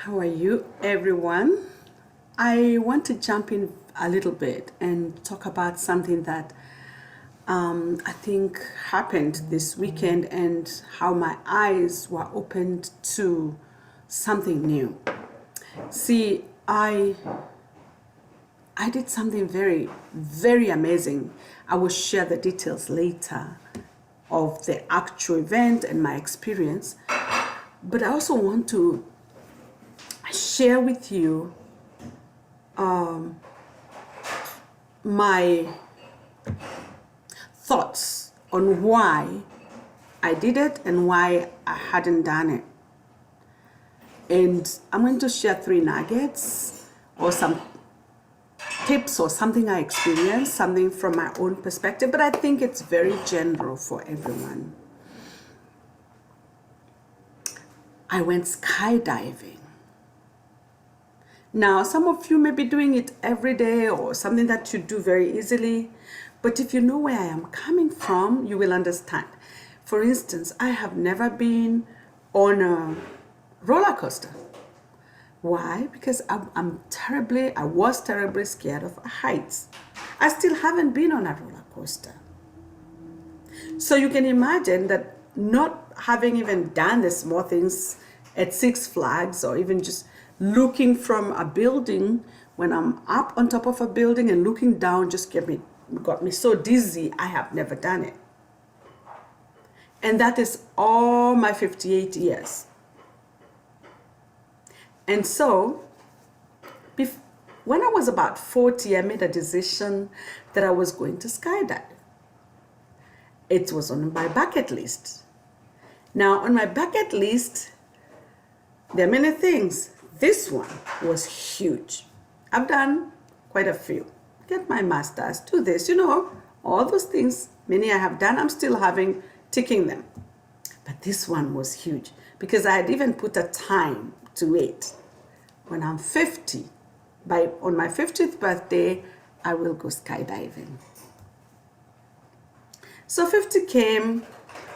How are you, everyone? I want to jump in a little bit and talk about something that I think happened this weekend and how my eyes were opened to something new. See, I did something very, very amazing. I will share the details later of the actual event and my experience. But I also want to share with you my thoughts on why I did it and why I hadn't done it. And I'm going to share 3 nuggets or some tips or something I experienced, something from my own perspective, but I think it's very general for everyone. I went skydiving. Now, some of you may be doing it every day or something that you do very easily, but if you know where I am coming from, you will understand. For instance, I have never been on a roller coaster. Why? Because I was terribly scared of heights. I still haven't been on a roller coaster. So you can imagine that not having even done the small things at Six Flags or even just looking from a building, when I'm up on top of a building and looking down just got me so dizzy. I have never done it. And that is all my 58 years. And so when I was about 40, I made a decision that I was going to skydive. It was on my bucket list. Now, on my bucket list, there are many things. This one was huge. I've done quite a few. Get my master's, do this, all those things. Many I have done, I'm still ticking them. But this one was huge because I had even put a time to it. When I'm 50, on my 50th birthday, I will go skydiving. So 50 came,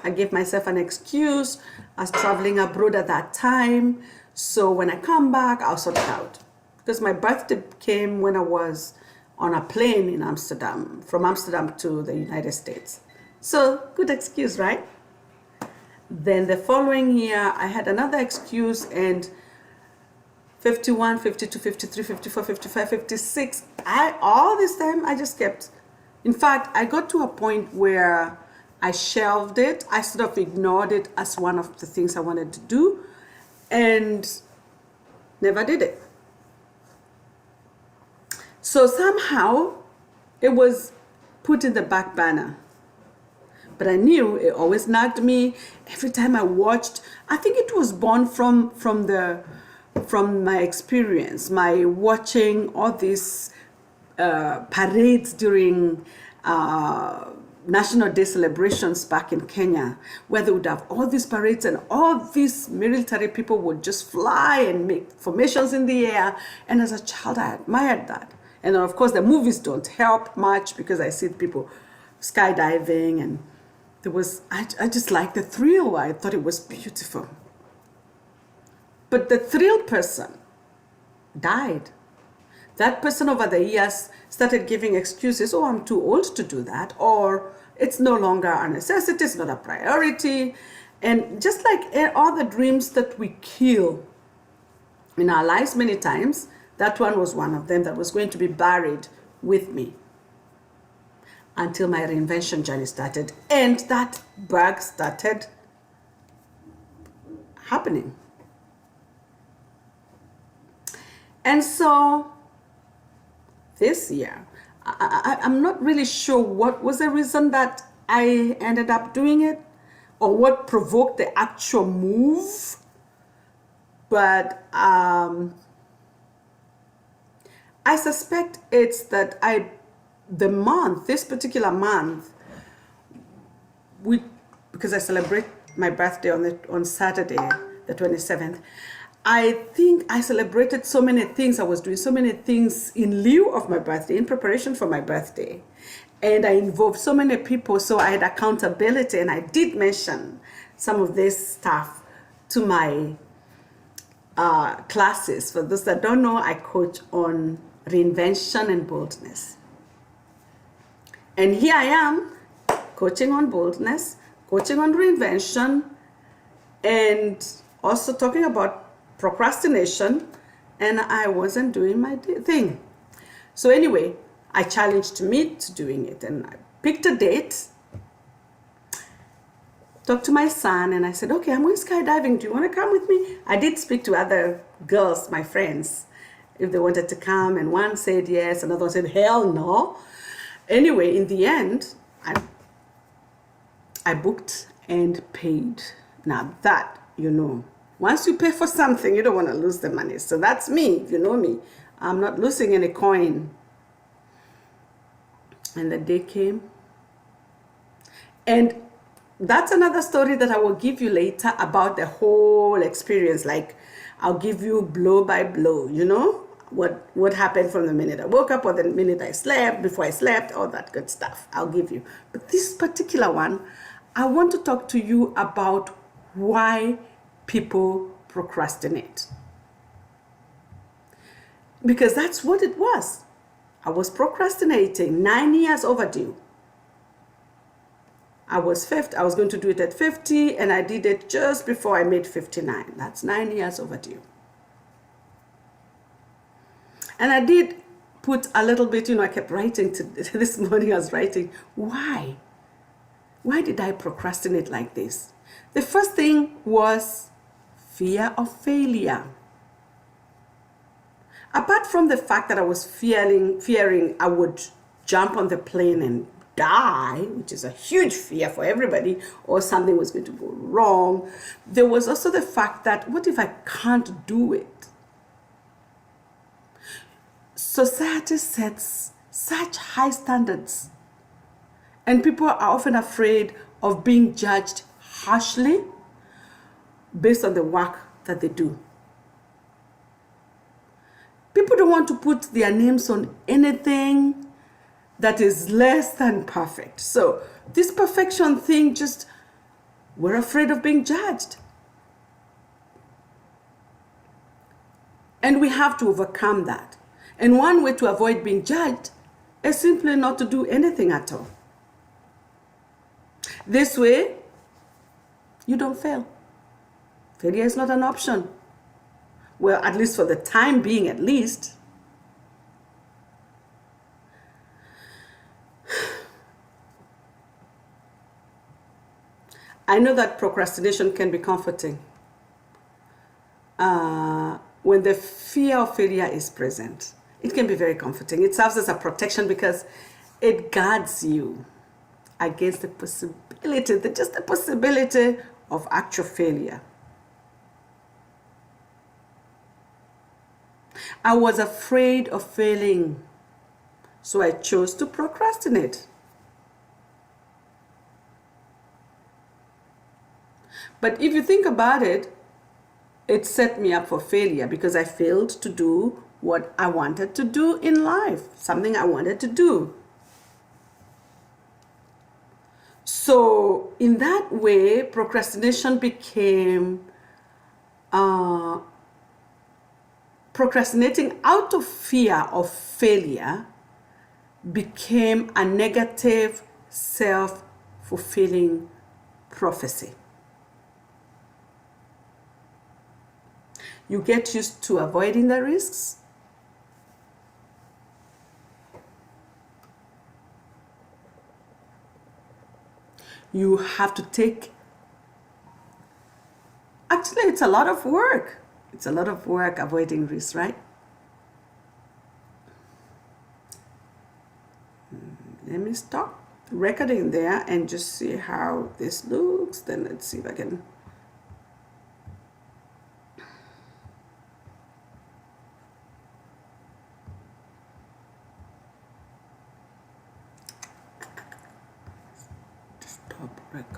I gave myself an excuse. I was traveling abroad at that time. So when I come back, I'll sort it out. Because my birthday came when I was on a plane in Amsterdam, from Amsterdam to the United States. So good excuse, right? Then the following year, I had another excuse, and 51, 52, 53, 54, 55, 56. All this time, I just kept. In fact, I got to a point where I shelved it. I sort of ignored it as one of the things I wanted to do and never did it. So somehow it was put in the back burner. But I knew it always nagged me. Every time I watched, I think it was born from my experience, my watching all these parades during National Day celebrations back in Kenya, where they would have all these parades and all these military people would just fly and make formations in the air. And as a child, I admired that. And then, of course, the movies don't help much because I see people skydiving, and I just liked the thrill. I thought it was beautiful. But the thrill person died. That person over the years started giving excuses. Oh, I'm too old to do that. Or it's no longer a necessity. It's not a priority. And just like all the dreams that we kill in our lives many times, that one was one of them that was going to be buried with me until my reinvention journey started. And that bug started happening. And so this year, I'm not really sure what was the reason that I ended up doing it or what provoked the actual move. But I suspect it's that this particular month, because I celebrate my birthday on Saturday, the 27th, I think I celebrated so many things. I was doing so many things in lieu of my birthday, in preparation for my birthday. And I involved so many people, so I had accountability. And I did mention some of this stuff to my classes. For those that don't know, I coach on reinvention and boldness. And here I am coaching on boldness, coaching on reinvention, and also talking about procrastination, and I wasn't doing my thing. So anyway, I challenged me to doing it, and I picked a date, talked to my son, and I said, okay, I'm going skydiving. Do you want to come with me? I did speak to other girls, my friends, if they wanted to come, and one said yes, another one said, hell no. Anyway, in the end, I booked and paid. Now that, once you pay for something, you don't want to lose the money. So that's me, if you know me. I'm not losing any coin. And the day came. And that's another story that I will give you later about the whole experience. Like, I'll give you blow by blow, what happened from the minute I woke up or the minute I slept, before I slept, all that good stuff. I'll give you. But this particular one, I want to talk to you about why people procrastinate. Because that's what it was. I was procrastinating, 9 years overdue. I was going to do it at 50, and I did it just before I made 59. That's 9 years overdue. And I did put a little bit, I kept writing this morning. I was writing, why? Why did I procrastinate like this? The first thing was fear of failure. Apart from the fact that I was fearing I would jump on the plane and die, which is a huge fear for everybody, or something was going to go wrong, there was also the fact that, what if I can't do it? Society sets such high standards, and people are often afraid of being judged harshly based on the work that they do. People don't want to put their names on anything that is less than perfect. So this perfection thing, we're afraid of being judged. And we have to overcome that. And one way to avoid being judged is simply not to do anything at all. This way, you don't fail. Failure is not an option. Well, at least for the time being, at least. I know that procrastination can be comforting when the fear of failure is present. It can be very comforting. It serves as a protection because it guards you against the possibility, just the possibility of actual failure. I was afraid of failing, so I chose to procrastinate. But if you think about it, it set me up for failure because I failed to do what I wanted to do in life, something I wanted to do. So in that way, procrastination became procrastinating out of fear of failure became a negative, self-fulfilling prophecy. You get used to avoiding the risks. You have to take, actually it's a lot of work. It's a lot of work avoiding risks, right? Let me stop recording there and just see how this looks. Then let's see if I can. Stop recording.